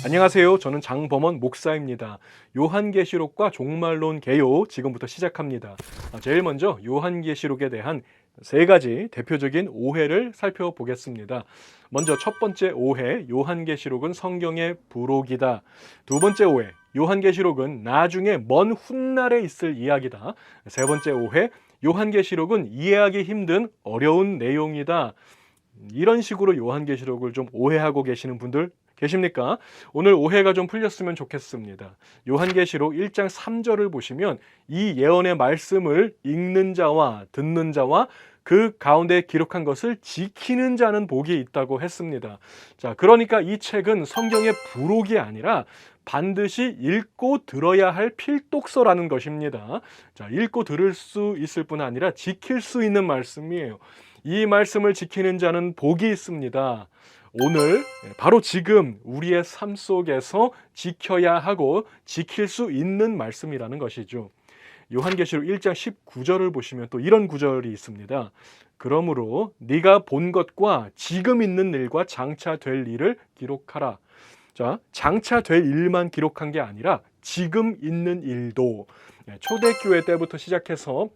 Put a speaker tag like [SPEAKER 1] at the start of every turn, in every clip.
[SPEAKER 1] 안녕하세요. 저는 장범원 목사입니다. 요한계시록과 종말론 개요 지금부터 시작합니다. 제일 먼저 요한계시록에 대한 세 가지 대표적인 오해를 살펴보겠습니다. 먼저 첫 번째 오해, 요한계시록은 성경의 부록이다. 두 번째 오해, 요한계시록은 나중에 먼 훗날에 있을 이야기다. 세 번째 오해, 요한계시록은 이해하기 힘든 어려운 내용이다. 이런 식으로 요한계시록을 좀 오해하고 계시는 분들 계십니까? 오늘 오해가 좀 풀렸으면 좋겠습니다. 요한계시록 1장 3절을 보시면 이 예언의 말씀을 읽는 자와 듣는 자와 그 가운데 기록한 것을 지키는 자는 복이 있다고 했습니다. 자, 그러니까 이 책은 성경의 부록이 아니라 반드시 읽고 들어야 할 필독서라는 것입니다. 자, 읽고 들을 수 있을 뿐 아니라 지킬 수 있는 말씀이에요. 이 말씀을 지키는 자는 복이 있습니다. 오늘 바로 지금 우리의 삶 속에서 지켜야 하고 지킬 수 있는 말씀이라는 것이죠. 요한계시록 1장 19절을 보시면 또 이런 구절이 있습니다. 그러므로 네가 본 것과 지금 있는 일과 장차 될 일을 기록하라. 자, 장차 될 일만 기록한 게 아니라 지금 있는 일도 초대교회 때부터 시작해서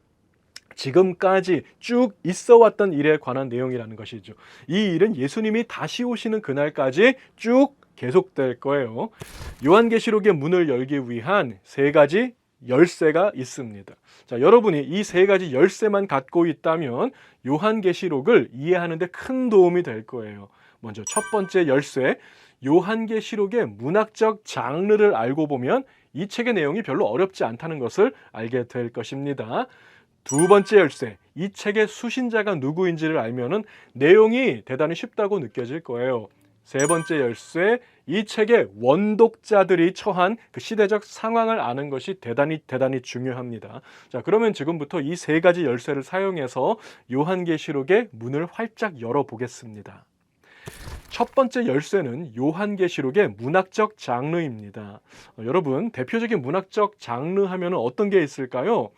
[SPEAKER 1] 지금까지 쭉 있어 왔던 일에 관한 내용이라는 것이죠. 이 일은 예수님이 다시 오시는 그날까지 쭉 계속될 거예요. 요한계시록의 문을 열기 위한 세 가지 열쇠가 있습니다. 자, 여러분이 이 세 가지 열쇠만 갖고 있다면 요한계시록을 이해하는 데 큰 도움이 될 거예요. 먼저 첫 번째 열쇠, 요한계시록의 문학적 장르를 알고 보면 이 책의 내용이 별로 어렵지 않다는 것을 알게 될 것입니다. 두 번째 열쇠, 이 책의 수신자가 누구인지를 알면은 내용이 대단히 쉽다고 느껴질 거예요. 세 번째 열쇠, 이 책의 원독자들이 처한 그 시대적 상황을 아는 것이 대단히 중요합니다. 자, 그러면 지금부터 이 세 가지 열쇠를 사용해서 요한계시록의 문을 활짝 열어보겠습니다. 첫 번째 열쇠는 요한계시록의 문학적 장르입니다. 여러분, 대표적인 문학적 장르 하면 어떤 게 있을까요?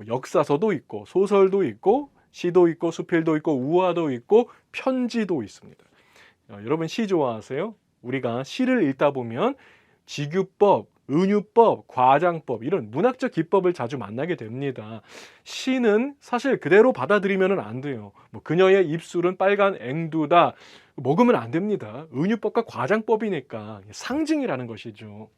[SPEAKER 1] 역사서도 있고 소설도 있고 시도 있고 수필도 있고 우화도 있고 편지도 있습니다. 여러분 시 좋아하세요? 우리가 시를 읽다 보면 직유법, 은유법, 과장법 이런 문학적 기법을 자주 만나게 됩니다. 시는 사실 그대로 받아들이면 안 돼요. 그녀의 입술은 빨간 앵두다 먹으면 안 됩니다. 은유법과 과장법이니까 상징이라는 것이죠.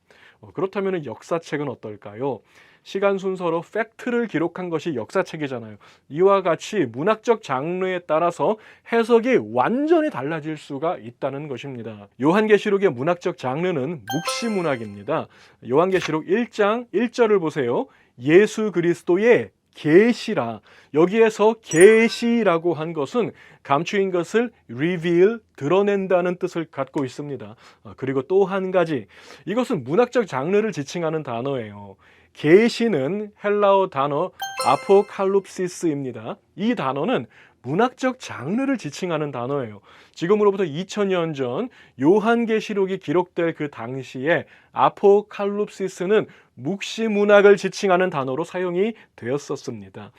[SPEAKER 1] 그렇다면 역사책은 어떨까요? 시간 순서로 팩트를 기록한 것이 역사책이잖아요. 이와 같이 문학적 장르에 따라서 해석이 완전히 달라질 수가 있다는 것입니다. 요한계시록의 문학적 장르는 묵시문학입니다. 요한계시록 1장 1절을 보세요. 예수 그리스도의 계시라. 여기에서 계시라고 한 것은 감추인 것을 reveal, 드러낸다는 뜻을 갖고 있습니다. 그리고 또 한 가지, 이것은 문학적 장르를 지칭하는 단어예요. 계시는 헬라어 단어 아포칼립시스입니다. 이 단어는 문학적 장르를 지칭하는 단어예요. 지금으로부터 2000년 전 요한계시록이 기록될 그 당시에 아포칼립시스는 묵시문학을 지칭하는 단어로 사용이 되었었습니다.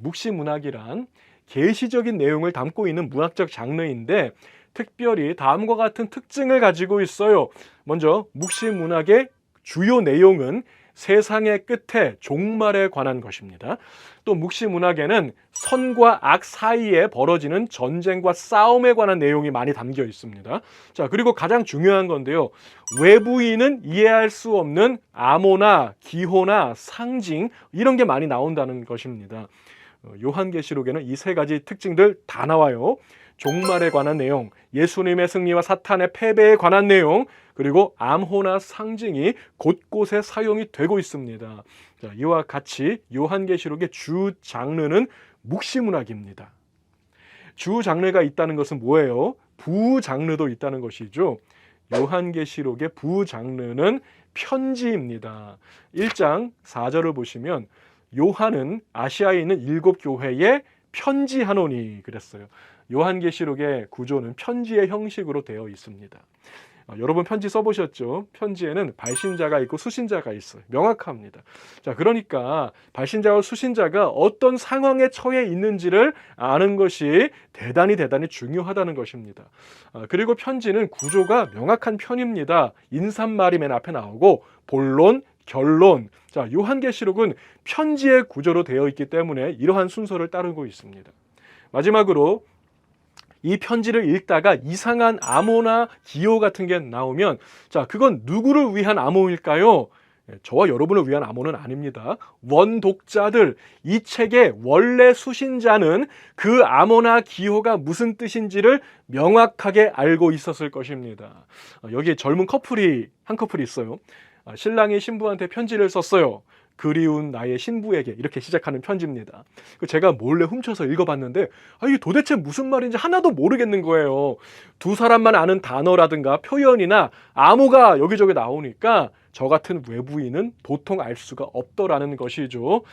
[SPEAKER 1] 묵시문학이란 계시적인 내용을 담고 있는 문학적 장르인데 특별히 다음과 같은 특징을 가지고 있어요. 먼저 묵시문학의 주요 내용은 세상의 끝에 종말에 관한 것입니다. 또 묵시문학에는 선과 악 사이에 벌어지는 전쟁과 싸움에 관한 내용이 많이 담겨 있습니다. 자, 그리고 가장 중요한 건데요. 외부인은 이해할 수 없는 암호나 기호나 상징 이런 게 많이 나온다는 것입니다. 요한계시록에는 이 세 가지 특징들 다 나와요. 종말에 관한 내용, 예수님의 승리와 사탄의 패배에 관한 내용, 그리고 암호나 상징이 곳곳에 사용이 되고 있습니다. 자, 이와 같이 요한계시록의 주 장르는 묵시문학입니다. 주 장르가 있다는 것은 뭐예요? 부 장르도 있다는 것이죠. 요한계시록의 부 장르는 편지입니다. 1장 4절을 보시면 요한은 아시아에 있는 7교회에 편지하노니 그랬어요. 요한계시록의 구조는 편지의 형식으로 되어 있습니다. 여러분 편지 써보셨죠? 편지에는 발신자가 있고 수신자가 있어요. 명확합니다. 자, 그러니까 발신자와 수신자가 어떤 상황에 처해 있는지를 아는 것이 대단히 중요하다는 것입니다. 그리고 편지는 구조가 명확한 편입니다. 인사말이 맨 앞에 나오고 본론, 결론. 자, 요한계시록은 편지의 구조로 되어 있기 때문에 이러한 순서를 따르고 있습니다. 마지막으로 이 편지를 읽다가 이상한 암호나 기호 같은 게 나오면 자, 그건 누구를 위한 암호일까요? 저와 여러분을 위한 암호는 아닙니다. 원독자들, 이 책의 원래 수신자는 그 암호나 기호가 무슨 뜻인지를 명확하게 알고 있었을 것입니다. 여기에 젊은 한 커플이 있어요. 신랑이 신부한테 편지를 썼어요. 그리운 나의 신부에게, 이렇게 시작하는 편지입니다. 제가 몰래 훔쳐서 읽어봤는데 이게 도대체 무슨 말인지 하나도 모르겠는 거예요. 두 사람만 아는 단어라든가 표현이나 암호가 여기저기 나오니까 저 같은 외부인은 도통 알 수가 없더라는 것이죠.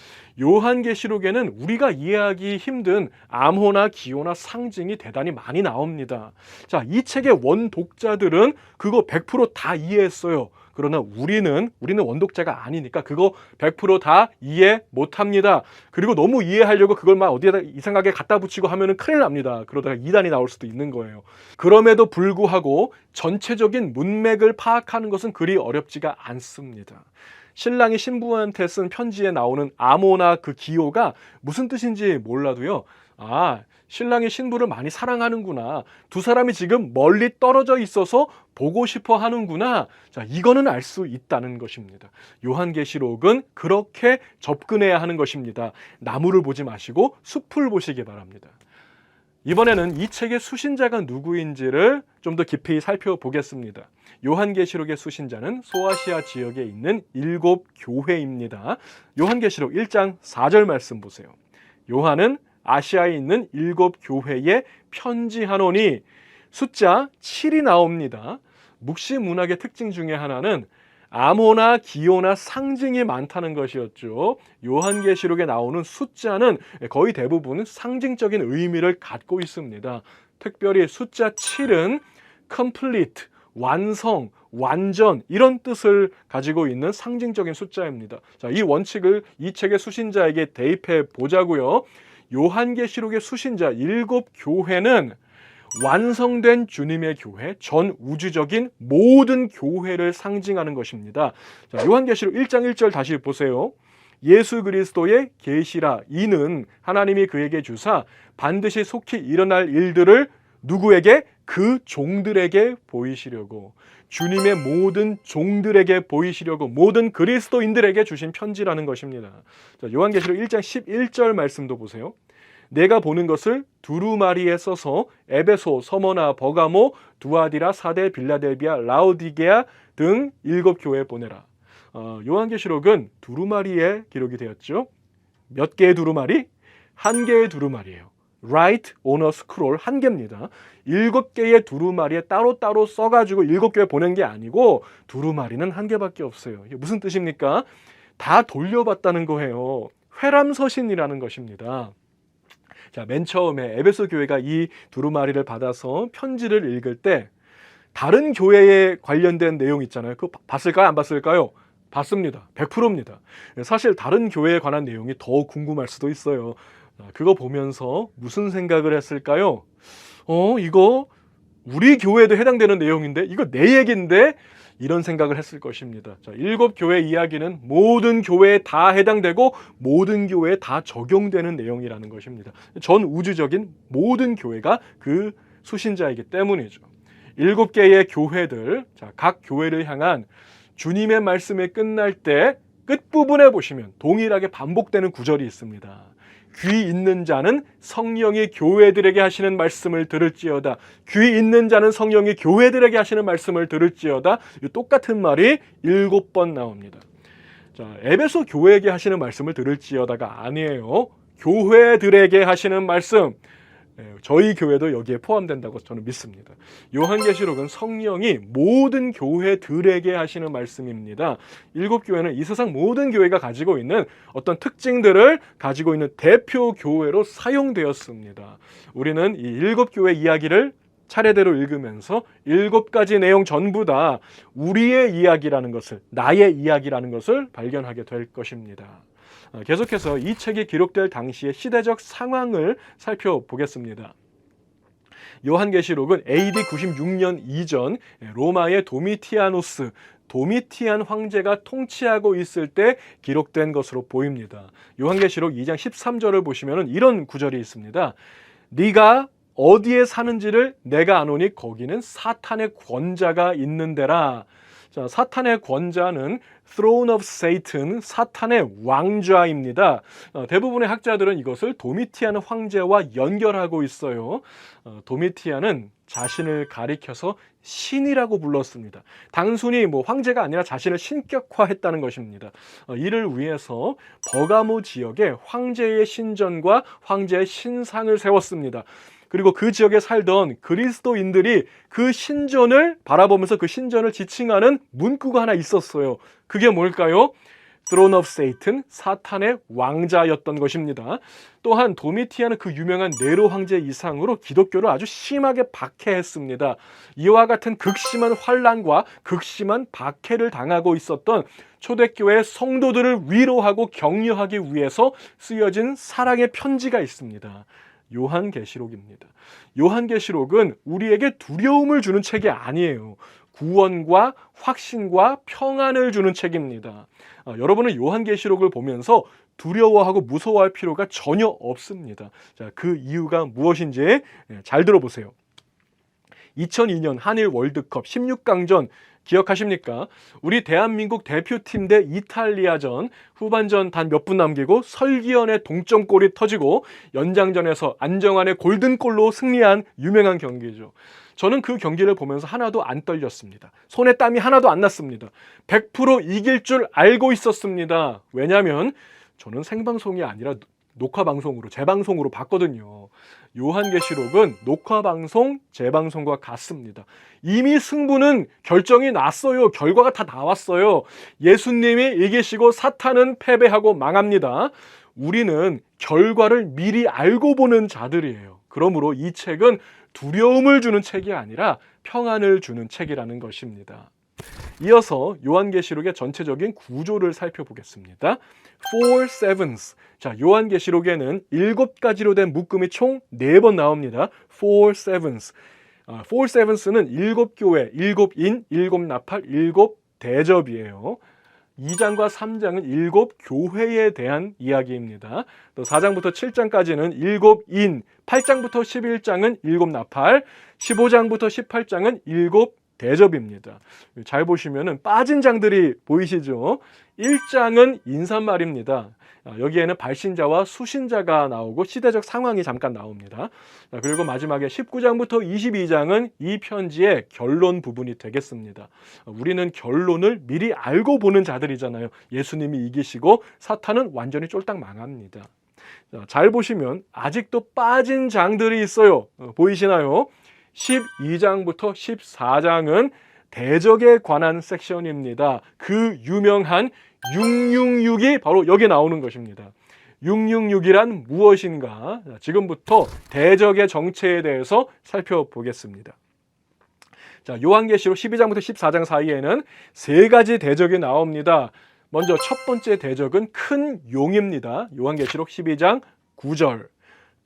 [SPEAKER 1] 요한계시록에는 우리가 이해하기 힘든 암호나 기호나 상징이 대단히 많이 나옵니다. 자, 이 책의 원독자들은 그거 100%다 이해했어요. 그러나 우리는 원독자가 아니니까 그거 100%다 이해 못합니다. 그리고 너무 이해하려고 그걸 막 어디에다 이상하게 갖다 붙이고 하면은 큰일 납니다. 그러다가 이단이 나올 수도 있는 거예요. 그럼에도 불구하고 전체적인 문맥을 파악하는 것은 그리 어렵지가 않습니다. 신랑이 신부한테 쓴 편지에 나오는 암호나 그 기호가 무슨 뜻인지 몰라도요. 신랑이 신부를 많이 사랑하는구나. 두 사람이 지금 멀리 떨어져 있어서 보고 싶어 하는구나. 자, 이거는 알 수 있다는 것입니다. 요한계시록은 그렇게 접근해야 하는 것입니다. 나무를 보지 마시고 숲을 보시기 바랍니다. 이번에는 이 책의 수신자가 누구인지를 좀 더 깊이 살펴보겠습니다. 요한계시록의 수신자는 소아시아 지역에 있는 7교회입니다. 요한계시록 1장 4절 말씀 보세요. 요한은 아시아에 있는 7교회에 편지하노니, 숫자 7이 나옵니다. 묵시 문학의 특징 중에 하나는 암호나 기호나 상징이 많다는 것이었죠. 요한계시록에 나오는 숫자는 거의 대부분 상징적인 의미를 갖고 있습니다. 특별히 숫자 7은 complete, 완성, 완전, 이런 뜻을 가지고 있는 상징적인 숫자입니다. 자, 이 원칙을 이 책의 수신자에게 대입해 보자고요. 요한계시록의 수신자 7교회는 완성된 주님의 교회, 전 우주적인 모든 교회를 상징하는 것입니다. 자, 요한계시록 1장 1절 다시 보세요. 예수 그리스도의 계시라, 이는 하나님이 그에게 주사 반드시 속히 일어날 일들을 누구에게? 그 종들에게 보이시려고, 주님의 모든 종들에게 보이시려고, 모든 그리스도인들에게 주신 편지라는 것입니다. 자, 요한계시록 1장 11절 말씀도 보세요. 내가 보는 것을 두루마리에 써서 에베소, 서머나, 버가모, 두아디라, 사데, 빌라델비아, 라오디게아 등 7교회에 보내라. 요한계시록은 두루마리에 기록이 되었죠. 몇 개의 두루마리? 1개의 두루마리예요. Write on a scroll, 1개입니다. 7개의 두루마리에 따로따로 써가지고 7교회 보낸 게 아니고 두루마리는 1개밖에 없어요. 이게 무슨 뜻입니까? 다 돌려봤다는 거예요. 회람서신이라는 것입니다. 자, 맨 처음에 에베소 교회가 이 두루마리를 받아서 편지를 읽을 때 다른 교회에 관련된 내용 있잖아요. 그거 봤을까요? 안 봤을까요? 봤습니다. 100%입니다. 사실 다른 교회에 관한 내용이 더 궁금할 수도 있어요. 그거 보면서 무슨 생각을 했을까요? 이거 우리 교회에도 해당되는 내용인데, 이거 내 얘기인데, 이런 생각을 했을 것입니다. 자, 7교회 이야기는 모든 교회에 다 해당되고 모든 교회에 다 적용되는 내용이라는 것입니다. 전 우주적인 모든 교회가 그 수신자이기 때문이죠. 7개의 교회들, 자, 각 교회를 향한 주님의 말씀이 끝날 때 끝부분에 보시면 동일하게 반복되는 구절이 있습니다. 귀 있는 자는 성령이 교회들에게 하시는 말씀을 들을지어다. 귀 있는 자는 성령이 교회들에게 하시는 말씀을 들을지어다. 이 똑같은 말이 7번 나옵니다. 자, 에베소 교회에게 하시는 말씀을 들을지어다가 아니에요. 교회들에게 하시는 말씀. 저희 교회도 여기에 포함된다고 저는 믿습니다. 요한계시록은 성령이 모든 교회들에게 하시는 말씀입니다. 7교회는 이 세상 모든 교회가 가지고 있는 어떤 특징들을 가지고 있는 대표 교회로 사용되었습니다. 우리는 이 7교회 이야기를 차례대로 읽으면서 7가지 내용 전부 다 우리의 이야기라는 것을, 나의 이야기라는 것을 발견하게 될 것입니다. 계속해서 이 책이 기록될 당시의 시대적 상황을 살펴보겠습니다. 요한계시록은 AD 96년 이전 로마의 도미티안 황제가 통치하고 있을 때 기록된 것으로 보입니다. 요한계시록 2장 13절을 보시면 이런 구절이 있습니다. 네가 어디에 사는지를 내가 아노니 거기는 사탄의 권자가 있는 데라. 자, 사탄의 권자는 Throne of Satan, 사탄의 왕좌입니다. 대부분의 학자들은 이것을 도미티안 황제와 연결하고 있어요. 도미티안은 자신을 가리켜서 신이라고 불렀습니다. 단순히 황제가 아니라 자신을 신격화했다는 것입니다. 이를 위해서 버가모 지역에 황제의 신전과 황제의 신상을 세웠습니다. 그리고 그 지역에 살던 그리스도인들이 그 신전을 바라보면서 그 신전을 지칭하는 문구가 하나 있었어요. 그게 뭘까요? Throne of Satan, 사탄의 왕자였던 것입니다. 또한 도미티안은 그 유명한 네로 황제 이상으로 기독교를 아주 심하게 박해했습니다. 이와 같은 극심한 환란과 극심한 박해를 당하고 있었던 초대교회 성도들을 위로하고 격려하기 위해서 쓰여진 사랑의 편지가 있습니다. 요한계시록입니다. 요한계시록은 우리에게 두려움을 주는 책이 아니에요. 구원과 확신과 평안을 주는 책입니다. 여러분은 요한계시록을 보면서 두려워하고 무서워할 필요가 전혀 없습니다. 자, 그 이유가 무엇인지 잘 들어보세요. 2002년 한일 월드컵 16강전 기억하십니까? 우리 대한민국 대표팀 대 이탈리아전 후반전 단 몇 분 남기고 설기현의 동점골이 터지고 연장전에서 안정환의 골든골로 승리한 유명한 경기죠. 저는 그 경기를 보면서 하나도 안 떨렸습니다. 손에 땀이 하나도 안 났습니다. 100% 이길 줄 알고 있었습니다. 왜냐하면 저는 생방송이 아니라 녹화방송으로, 재방송으로 봤거든요. 요한계시록은 녹화방송, 재방송과 같습니다. 이미 승부는 결정이 났어요. 결과가 다 나왔어요. 예수님이 이기시고 사탄은 패배하고 망합니다. 우리는 결과를 미리 알고 보는 자들이에요. 그러므로 이 책은 두려움을 주는 책이 아니라 평안을 주는 책이라는 것입니다. 이어서 요한계시록의 전체적인 구조를 살펴보겠습니다. Four Sevens. 자, 요한계시록에는 7가지로 된 묶음이 총 4번 나옵니다. Four Sevens. Four Sevens는 7교회, 7인, 7나팔, 7대접이에요. 2장과 3장은 7교회에 대한 이야기입니다. 또 4장부터 7장까지는 7인, 8장부터 11장은 7나팔, 15장부터 18장은 7대접입니다. 잘 보시면은 빠진 장들이 보이시죠? 1장은 인사말입니다. 여기에는 발신자와 수신자가 나오고 시대적 상황이 잠깐 나옵니다. 그리고 마지막에 19장부터 22장은 이 편지의 결론 부분이 되겠습니다. 우리는 결론을 미리 알고 보는 자들이잖아요. 예수님이 이기시고 사탄은 완전히 쫄딱 망합니다. 잘 보시면 아직도 빠진 장들이 있어요. 보이시나요? 12장부터 14장은 대적에 관한 섹션입니다. 그 유명한 666이 바로 여기에 나오는 것입니다. 666이란 무엇인가? 지금부터 대적의 정체에 대해서 살펴보겠습니다. 자, 요한계시록 12장부터 14장 사이에는 3가지 대적이 나옵니다. 먼저 첫 번째 대적은 큰 용입니다. 요한계시록 12장 9절.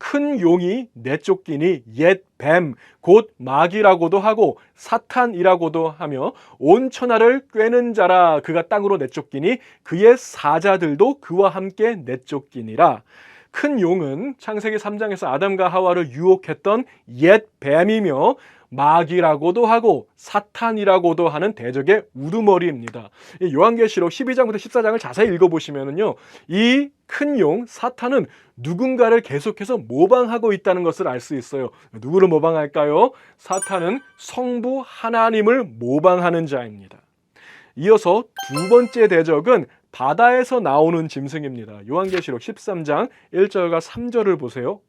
[SPEAKER 1] 큰 용이 내쫓기니 옛 뱀, 곧 마귀라고도 하고 사탄이라고도 하며 온 천하를 꿰는 자라. 그가 땅으로 내쫓기니 그의 사자들도 그와 함께 내쫓기니라. 큰 용은 창세기 3장에서 아담과 하와를 유혹했던 옛 뱀이며 마귀라고도 하고 사탄이라고도 하는 대적의 우두머리입니다. 요한계시록 12장부터 14장을 자세히 읽어보시면요, 이 큰 용 사탄은 누군가를 계속해서 모방하고 있다는 것을 알 수 있어요. 누구를 모방할까요? 사탄은 성부 하나님을 모방하는 자입니다. 이어서 두 번째 대적은 바다에서 나오는 짐승입니다. 요한계시록 13장 1절과 3절을 보세요.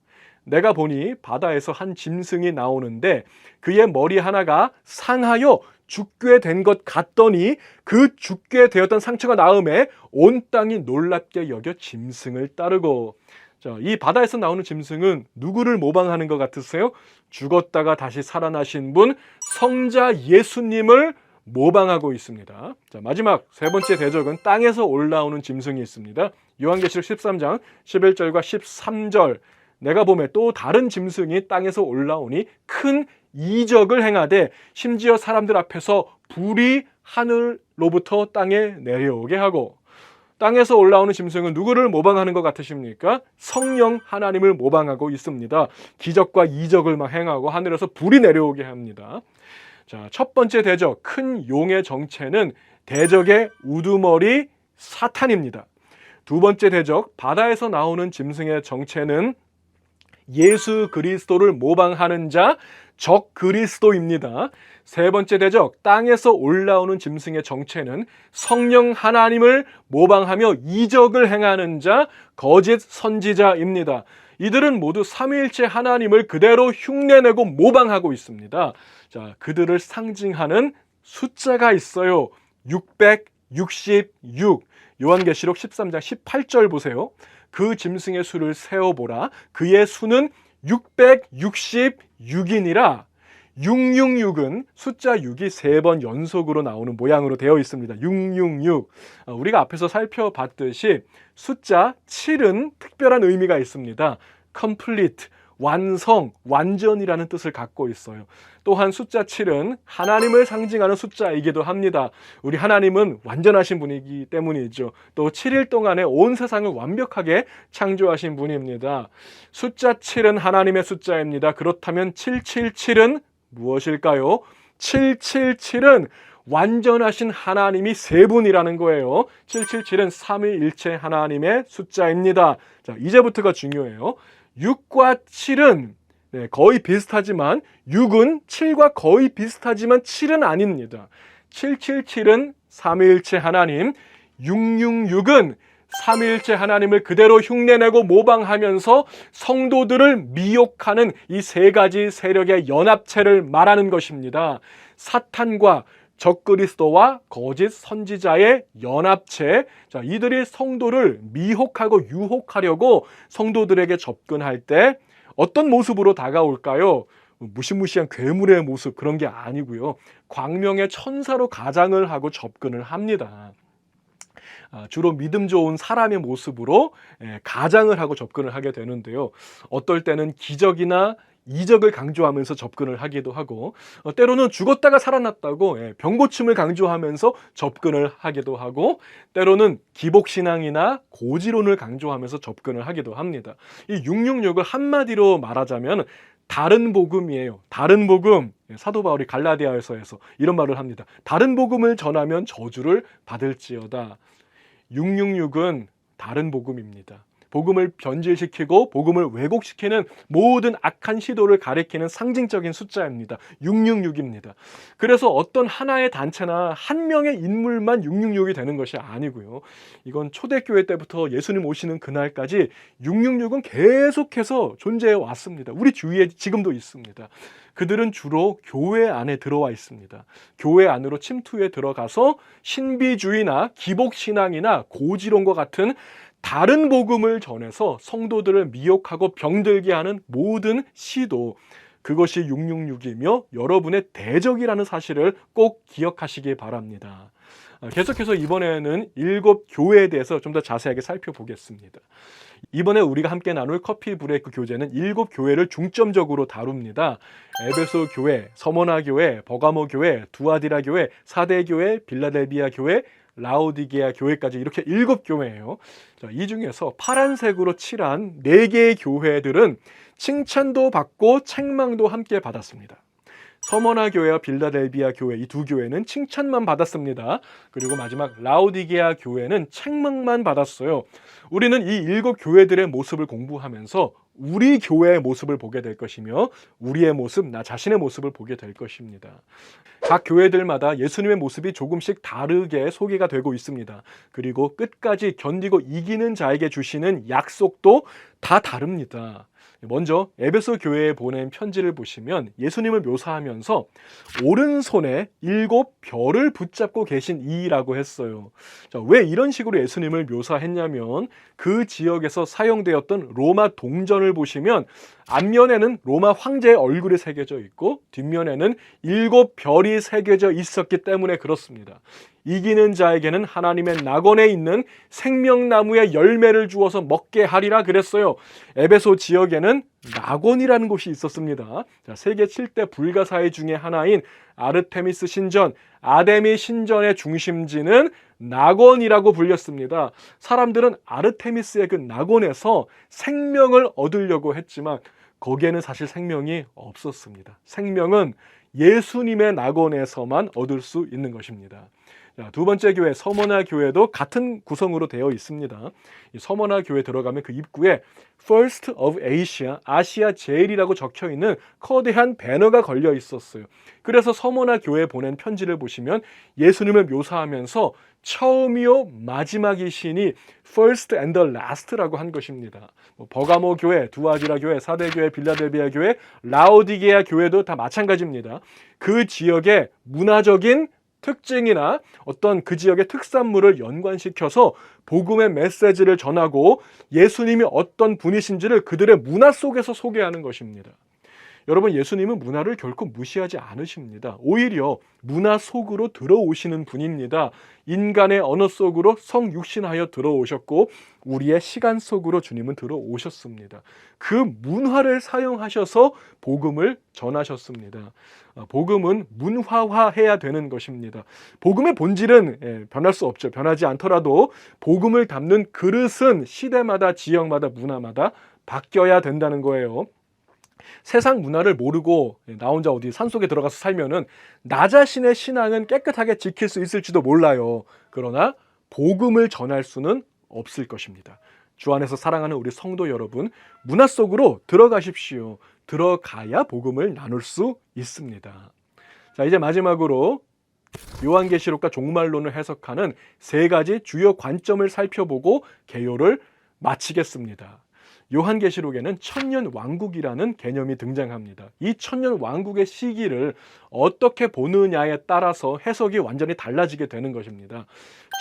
[SPEAKER 1] 내가 보니 바다에서 한 짐승이 나오는데 그의 머리 하나가 상하여 죽게 된 것 같더니 그 죽게 되었던 상처가 나음에 온 땅이 놀랍게 여겨 짐승을 따르고. 자, 이 바다에서 나오는 짐승은 누구를 모방하는 것 같으세요? 죽었다가 다시 살아나신 분 성자 예수님을 모방하고 있습니다. 자, 마지막 세 번째 대적은 땅에서 올라오는 짐승이 있습니다. 요한계시록 13장 11절과 13절 내가 보매 또 다른 짐승이 땅에서 올라오니 큰 이적을 행하되 심지어 사람들 앞에서 불이 하늘로부터 땅에 내려오게 하고 땅에서 올라오는 짐승은 누구를 모방하는 것 같으십니까? 성령 하나님을 모방하고 있습니다. 기적과 이적을 막 행하고 하늘에서 불이 내려오게 합니다. 자, 첫 번째 대적, 큰 용의 정체는 대적의 우두머리 사탄입니다. 두 번째 대적, 바다에서 나오는 짐승의 정체는 예수 그리스도를 모방하는 자, 적 그리스도입니다. 세 번째 대적, 땅에서 올라오는 짐승의 정체는 성령 하나님을 모방하며 이적을 행하는 자, 거짓 선지자입니다. 이들은 모두 삼위일체 하나님을 그대로 흉내내고 모방하고 있습니다. 자, 그들을 상징하는 숫자가 있어요. 666. 요한계시록 13장 18절 보세요. 그 짐승의 수를 세어보라. 그의 수는 666이니라. 666은 숫자 6이 3번 연속으로 나오는 모양으로 되어 있습니다. 666. 우리가 앞에서 살펴봤듯이 숫자 7은 특별한 의미가 있습니다. complete, 완성, 완전이라는 뜻을 갖고 있어요. 또한 숫자 7은 하나님을 상징하는 숫자이기도 합니다. 우리 하나님은 완전하신 분이기 때문이죠. 또 7일 동안에 온 세상을 완벽하게 창조하신 분입니다. 숫자 7은 하나님의 숫자입니다. 그렇다면 777은 무엇일까요? 777은 완전하신 하나님이 세 분이라는 거예요. 777은 삼위일체 하나님의 숫자입니다. 자, 이제부터가 중요해요. 6과 7은 거의 비슷하지만 6은 7과 거의 비슷하지만 7은 아닙니다. 777은 삼위일체 하나님, 666은 삼위일체 하나님을 그대로 흉내내고 모방하면서 성도들을 미혹하는 이 세 가지 세력의 연합체를 말하는 것입니다. 사탄과 적그리스도와 거짓 선지자의 연합체. 자, 이들이 성도를 미혹하고 유혹하려고 성도들에게 접근할 때 어떤 모습으로 다가올까요? 무시무시한 괴물의 모습, 그런 게 아니고요. 광명의 천사로 가장을 하고 접근을 합니다. 주로 믿음 좋은 사람의 모습으로 가장을 하고 접근을 하게 되는데요. 어떨 때는 기적이나 이적을 강조하면서 접근을 하기도 하고, 때로는 죽었다가 살아났다고 병고침을 강조하면서 접근을 하기도 하고, 때로는 기복신앙이나 고지론을 강조하면서 접근을 하기도 합니다. 이 666을 한마디로 말하자면 다른 복음이에요. 다른 복음. 사도 바울이 갈라디아서에서 이런 말을 합니다. 다른 복음을 전하면 저주를 받을지어다. 666은 다른 복음입니다. 복음을 변질시키고 복음을 왜곡시키는 모든 악한 시도를 가리키는 상징적인 숫자입니다. 666입니다. 그래서 어떤 하나의 단체나 한 명의 인물만 666이 되는 것이 아니고요. 이건 초대교회 때부터 예수님 오시는 그날까지 666은 계속해서 존재해 왔습니다. 우리 주위에 지금도 있습니다. 그들은 주로 교회 안에 들어와 있습니다. 교회 안으로 침투해 들어가서 신비주의나 기복신앙이나 고지론과 같은 다른 복음을 전해서 성도들을 미혹하고 병들게 하는 모든 시도, 그것이 666이며 여러분의 대적이라는 사실을 꼭 기억하시기 바랍니다. 계속해서 이번에는 7 교회에 대해서 좀 더 자세하게 살펴보겠습니다. 이번에 우리가 함께 나눌 커피 브레이크 교재는 7 교회를 중점적으로 다룹니다. 에베소 교회, 서머나 교회, 버가모 교회, 두아디라 교회, 사대 교회, 빌라델비아 교회, 라오디게아 교회까지 이렇게 7 교회예요. 자, 이 중에서 파란색으로 칠한 4개의 교회들은 칭찬도 받고 책망도 함께 받았습니다. 서머나 교회와 빌라델비아 교회, 이 2 교회는 칭찬만 받았습니다. 그리고 마지막 라오디게아 교회는 책망만 받았어요. 우리는 이 7 교회들의 모습을 공부하면서 우리 교회의 모습을 보게 될 것이며 우리의 모습, 나 자신의 모습을 보게 될 것입니다. 각 교회들마다 예수님의 모습이 조금씩 다르게 소개가 되고 있습니다. 그리고 끝까지 견디고 이기는 자에게 주시는 약속도 다 다릅니다. 먼저 에베소 교회에 보낸 편지를 보시면 예수님을 묘사하면서 오른손에 7별을 붙잡고 계신 이라고 했어요. 자, 왜 이런 식으로 예수님을 묘사했냐면 그 지역에서 사용되었던 로마 동전을 보시면 앞면에는 로마 황제의 얼굴이 새겨져 있고 뒷면에는 7별이 새겨져 있었기 때문에 그렇습니다. 이기는 자에게는 하나님의 낙원에 있는 생명나무의 열매를 주어서 먹게 하리라 그랬어요. 에베소 지역에는 낙원이라는 곳이 있었습니다. 자, 세계 7대 불가사의 중에 하나인 아르테미스 신전, 아데미 신전의 중심지는 낙원이라고 불렸습니다. 사람들은 아르테미스의 그 낙원에서 생명을 얻으려고 했지만 거기에는 사실 생명이 없었습니다. 생명은 예수님의 낙원에서만 얻을 수 있는 것입니다. 자, 두 번째 교회 서머나 교회도 같은 구성으로 되어 있습니다. 이 서머나 교회 들어가면 그 입구에 First of Asia, 아시아 제일이라고 적혀 있는 거대한 배너가 걸려 있었어요. 그래서 서머나 교회에 보낸 편지를 보시면 예수님을 묘사하면서 처음이요 마지막이시니 First and the Last라고 한 것입니다. 버가모 교회, 두아디라 교회, 사대 교회, 빌라델비아 교회, 라오디게아 교회도 다 마찬가지입니다. 그 지역의 문화적인 특징이나 어떤 그 지역의 특산물을 연관시켜서 복음의 메시지를 전하고 예수님이 어떤 분이신지를 그들의 문화 속에서 소개하는 것입니다. 여러분, 예수님은 문화를 결코 무시하지 않으십니다. 오히려 문화 속으로 들어오시는 분입니다. 인간의 언어 속으로 성육신하여 들어오셨고 우리의 시간 속으로 주님은 들어오셨습니다. 그 문화를 사용하셔서 복음을 전하셨습니다. 복음은 문화화해야 되는 것입니다. 복음의 본질은 변할 수 없죠. 변하지 않더라도 복음을 담는 그릇은 시대마다 지역마다 문화마다 바뀌어야 된다는 거예요. 세상 문화를 모르고 나 혼자 어디 산속에 들어가서 살면은 나 자신의 신앙은 깨끗하게 지킬 수 있을지도 몰라요. 그러나 복음을 전할 수는 없을 것입니다. 주 안에서 사랑하는 우리 성도 여러분, 문화 속으로 들어가십시오. 들어가야 복음을 나눌 수 있습니다. 자, 이제 마지막으로 요한계시록과 종말론을 해석하는 세 가지 주요 관점을 살펴보고 개요를 마치겠습니다. 요한계시록에는 천년 왕국이라는 개념이 등장합니다. 이 천년 왕국의 시기를 어떻게 보느냐에 따라서 해석이 완전히 달라지게 되는 것입니다.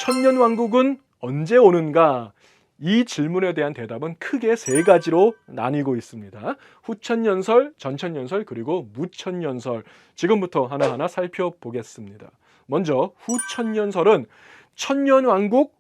[SPEAKER 1] 천년 왕국은 언제 오는가? 이 질문에 대한 대답은 크게 세 가지로 나뉘고 있습니다. 후천년설, 전천년설, 그리고 무천년설. 지금부터 하나하나 살펴보겠습니다. 먼저 후천년설은 천년왕국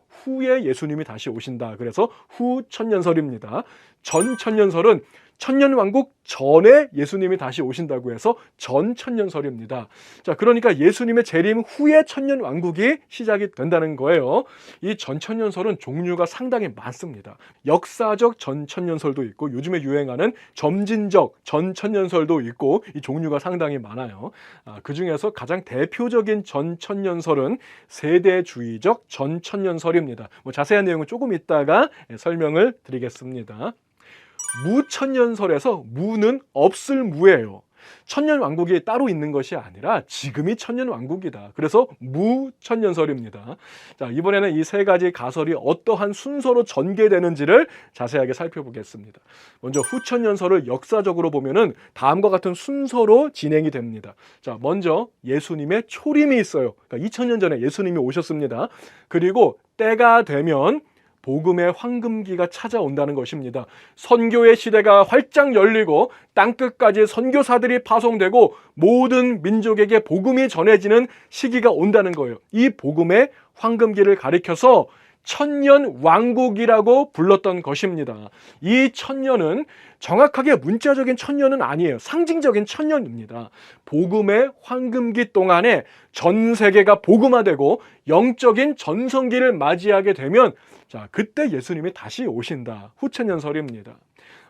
[SPEAKER 1] 후에 예수님이 다시 오신다. 그래서 후천년설입니다. 전천년설은 천년왕국 전에 예수님이 다시 오신다고 해서 전천년설입니다. 자, 그러니까 예수님의 재림 후에 천년왕국이 시작이 된다는 거예요. 이 전천년설은 종류가 상당히 많습니다. 역사적 전천년설도 있고 요즘에 유행하는 점진적 전천년설도 있고 이 종류가 상당히 많아요. 그 중에서 가장 대표적인 전천년설은 세대주의적 전천년설입니다. 자세한 내용은 조금 이따가 설명을 드리겠습니다. 무천년설에서 무는 없을 무예요. 천년왕국이 따로 있는 것이 아니라 지금이 천년왕국이다. 그래서 무천년설입니다. 자, 이번에는 이 세 가지 가설이 어떠한 순서로 전개되는지를 자세하게 살펴보겠습니다. 먼저 후천년설을 역사적으로 보면은 다음과 같은 순서로 진행이 됩니다. 자, 먼저 예수님의 초림이 있어요. 그러니까 2000년 전에 예수님이 오셨습니다. 그리고 때가 되면 복음의 황금기가 찾아온다는 것입니다. 선교의 시대가 활짝 열리고 땅끝까지 선교사들이 파송되고 모든 민족에게 복음이 전해지는 시기가 온다는 거예요. 이 복음의 황금기를 가리켜서 천년 왕국이라고 불렀던 것입니다. 이 천년은 정확하게 문자적인 천년은 아니에요. 상징적인 천년입니다. 복음의 황금기 동안에 전 세계가 복음화되고 영적인 전성기를 맞이하게 되면 자, 그때 예수님이 다시 오신다. 후천년설입니다.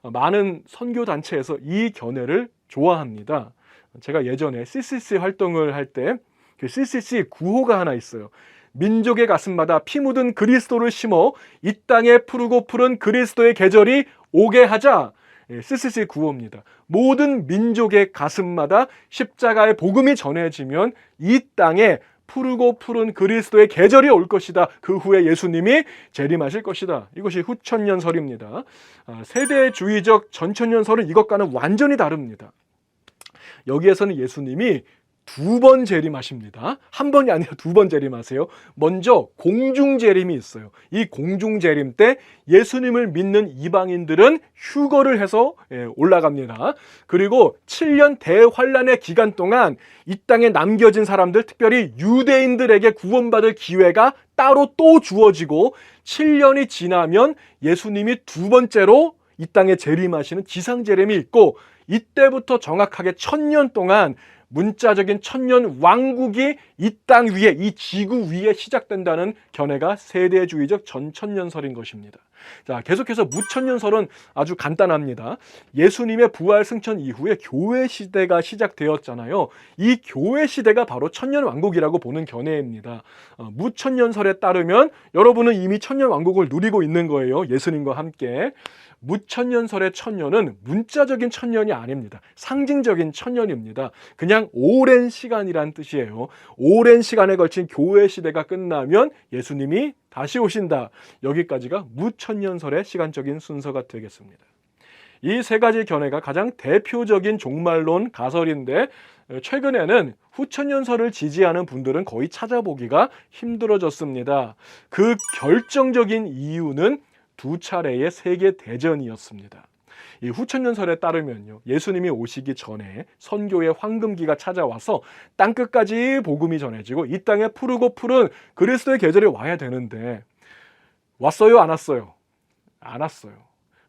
[SPEAKER 1] 많은 선교단체에서 이 견해를 좋아합니다. 제가 예전에 CCC 활동을 할 때 그 CCC 구호가 하나 있어요. 민족의 가슴마다 피 묻은 그리스도를 심어 이 땅에 푸르고 푸른 그리스도의 계절이 오게 하자. CCC 구호입니다. 모든 민족의 가슴마다 십자가의 복음이 전해지면 이 땅에 푸르고 푸른 그리스도의 계절이 올 것이다. 그 후에 예수님이 재림하실 것이다. 이것이 후천년설입니다. 세대주의적 전천년설은 이것과는 완전히 다릅니다. 여기에서는 예수님이 두 번 재림하십니다. 한 번이 아니라 두 번 재림하세요. 먼저 공중 재림이 있어요. 이 공중 재림 때 예수님을 믿는 이방인들은 휴거를 해서 올라갑니다. 그리고 7년 대환란의 기간 동안 이 땅에 남겨진 사람들, 특별히 유대인들에게 구원받을 기회가 따로 또 주어지고 7년이 지나면 예수님이 두 번째로 이 땅에 재림하시는 지상 재림이 있고, 이때부터 정확하게 1000년 동안 문자적인 천년 왕국이 이 땅 위에, 이 지구 위에 시작된다는 견해가 세대주의적 전천년설인 것입니다. 자, 계속해서 무천년설은 아주 간단합니다. 예수님의 부활 승천 이후에 교회 시대가 시작되었잖아요. 이 교회 시대가 바로 천년 왕국이라고 보는 견해입니다. 무천년설에 따르면 여러분은 이미 천년 왕국을 누리고 있는 거예요. 예수님과 함께. 무천년설의 천년은 문자적인 천년이 아닙니다. 상징적인 천년입니다. 그냥 오랜 시간이란 뜻이에요. 오랜 시간에 걸친 교회 시대가 끝나면 예수님이 다시 오신다. 여기까지가 무천년설의 시간적인 순서가 되겠습니다. 이 세 가지 견해가 가장 대표적인 종말론 가설인데, 최근에는 후천년설을 지지하는 분들은 거의 찾아보기가 힘들어졌습니다. 그 결정적인 이유는 두 차례의 세계 대전이었습니다. 이 후천년설에 따르면요, 예수님이 오시기 전에 선교의 황금기가 찾아와서 땅끝까지 복음이 전해지고 이 땅에 푸르고 푸른 그리스도의 계절이 와야 되는데, 왔어요, 안 왔어요? 안 왔어요.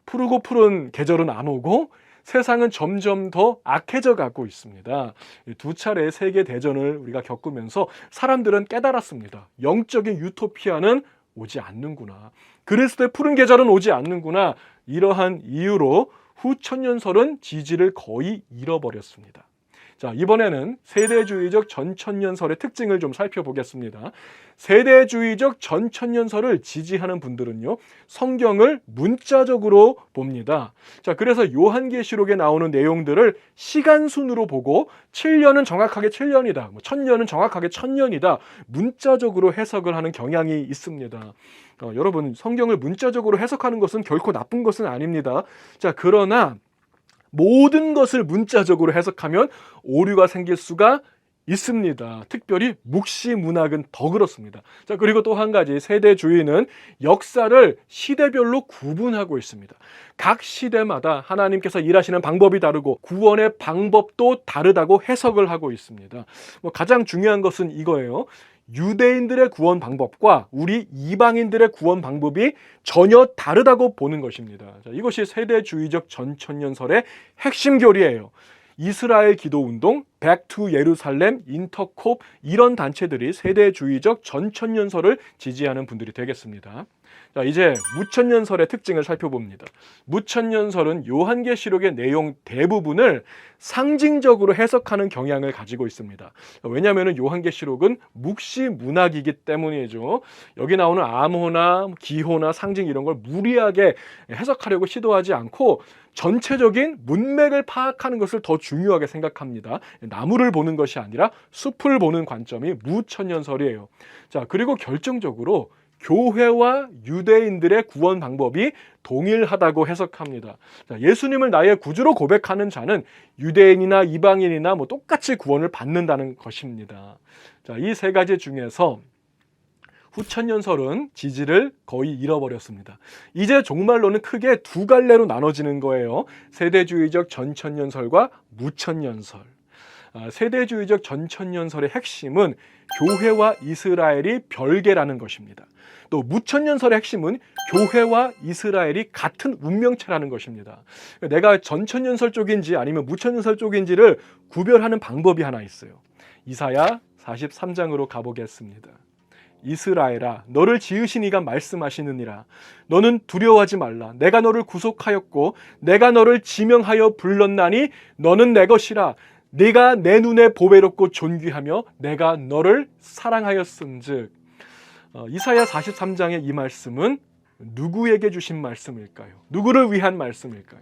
[SPEAKER 1] 푸르고 푸른 계절은 안 오고 세상은 점점 더 악해져 가고 있습니다. 두 차례의 세계 대전을 우리가 겪으면서 사람들은 깨달았습니다. 영적인 유토피아는 오지 않는구나. 그리스도의 푸른 계절은 오지 않는구나. 이러한 이유로 후천년설은 지지를 거의 잃어버렸습니다. 자, 이번에는 세대주의적 전천년설의 특징을 좀 살펴보겠습니다. 세대주의적 전천년설을 지지하는 분들은요, 성경을 문자적으로 봅니다. 자, 그래서 요한계시록에 나오는 내용들을 시간순으로 보고 7년은 정확하게 7년이다, 1000년은 정확하게 1000년이다, 문자적으로 해석을 하는 경향이 있습니다. 여러분, 성경을 문자적으로 해석하는 것은 결코 나쁜 것은 아닙니다. 자, 그러나 모든 것을 문자적으로 해석하면 오류가 생길 수가 있습니다. 특별히 묵시 문학은 더 그렇습니다. 자, 그리고 또 한 가지, 세대주의는 역사를 시대별로 구분하고 있습니다. 각 시대마다 하나님께서 일하시는 방법이 다르고 구원의 방법도 다르다고 해석을 하고 있습니다. 가장 중요한 것은 이거예요. 유대인들의 구원 방법과 우리 이방인들의 구원 방법이 전혀 다르다고 보는 것입니다. 자, 이것이 세대주의적 전천년설의 핵심 교리예요. 이스라엘 기도운동, Back to 예루살렘, 인터콥, 이런 단체들이 세대주의적 전천년설을 지지하는 분들이 되겠습니다. 자, 이제 무천년설의 특징을 살펴봅니다. 무천년설은 요한계시록의 내용 대부분을 상징적으로 해석하는 경향을 가지고 있습니다. 왜냐하면 요한계시록은 묵시 문학이기 때문이죠. 여기 나오는 암호나 기호나 상징 이런 걸 무리하게 해석하려고 시도하지 않고 전체적인 문맥을 파악하는 것을 더 중요하게 생각합니다. 나무를 보는 것이 아니라 숲을 보는 관점이 무천년설이에요. 자, 그리고 결정적으로 교회와 유대인들의 구원 방법이 동일하다고 해석합니다. 자, 예수님을 나의 구주로 고백하는 자는 유대인이나 이방인이나 똑같이 구원을 받는다는 것입니다. 자, 이 세 가지 중에서 후천년설은 지지를 거의 잃어버렸습니다. 이제 종말론은 크게 두 갈래로 나눠지는 거예요. 세대주의적 전천년설과 무천년설. 세대주의적 전천년설의 핵심은 교회와 이스라엘이 별개라는 것입니다. 또 무천년설의 핵심은 교회와 이스라엘이 같은 운명체라는 것입니다. 내가 전천년설 쪽인지 아니면 무천년설 쪽인지를 구별하는 방법이 하나 있어요. 이사야 43장으로 가보겠습니다. 이스라엘아, 너를 지으신 이가 말씀하시느니라. 너는 두려워하지 말라. 내가 너를 구속하였고 내가 너를 지명하여 불렀나니 너는 내 것이라. 네가 내 눈에 보배롭고 존귀하며 내가 너를 사랑하였음즉. 이사야 43장의 이 말씀은 누구에게 주신 말씀일까요? 누구를 위한 말씀일까요?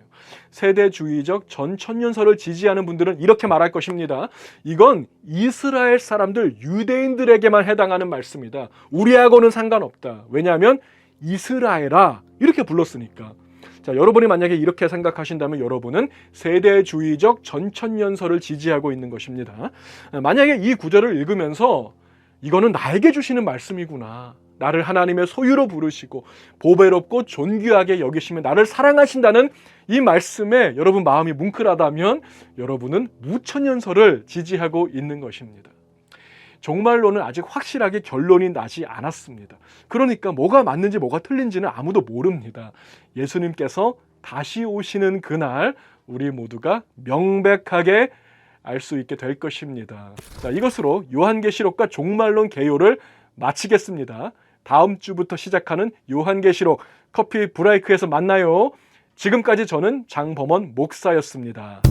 [SPEAKER 1] 세대주의적 전천년설을 지지하는 분들은 이렇게 말할 것입니다. 이건 이스라엘 사람들, 유대인들에게만 해당하는 말씀이다. 우리하고는 상관없다. 왜냐하면 이스라엘아 이렇게 불렀으니까. 자, 여러분이 만약에 이렇게 생각하신다면 여러분은 세대주의적 전천년설을 지지하고 있는 것입니다. 만약에 이 구절을 읽으면서 이거는 나에게 주시는 말씀이구나. 나를 하나님의 소유로 부르시고 보배롭고 존귀하게 여기시며 나를 사랑하신다는 이 말씀에 여러분 마음이 뭉클하다면 여러분은 무천년설을 지지하고 있는 것입니다. 종말론은 아직 확실하게 결론이 나지 않았습니다. 그러니까 뭐가 맞는지 뭐가 틀린지는 아무도 모릅니다. 예수님께서 다시 오시는 그날 우리 모두가 명백하게 알 수 있게 될 것입니다. 자, 이것으로 요한계시록과 종말론 개요를 마치겠습니다. 다음 주부터 시작하는 요한계시록 커피 브레이크에서 만나요. 지금까지 저는 장범원 목사였습니다.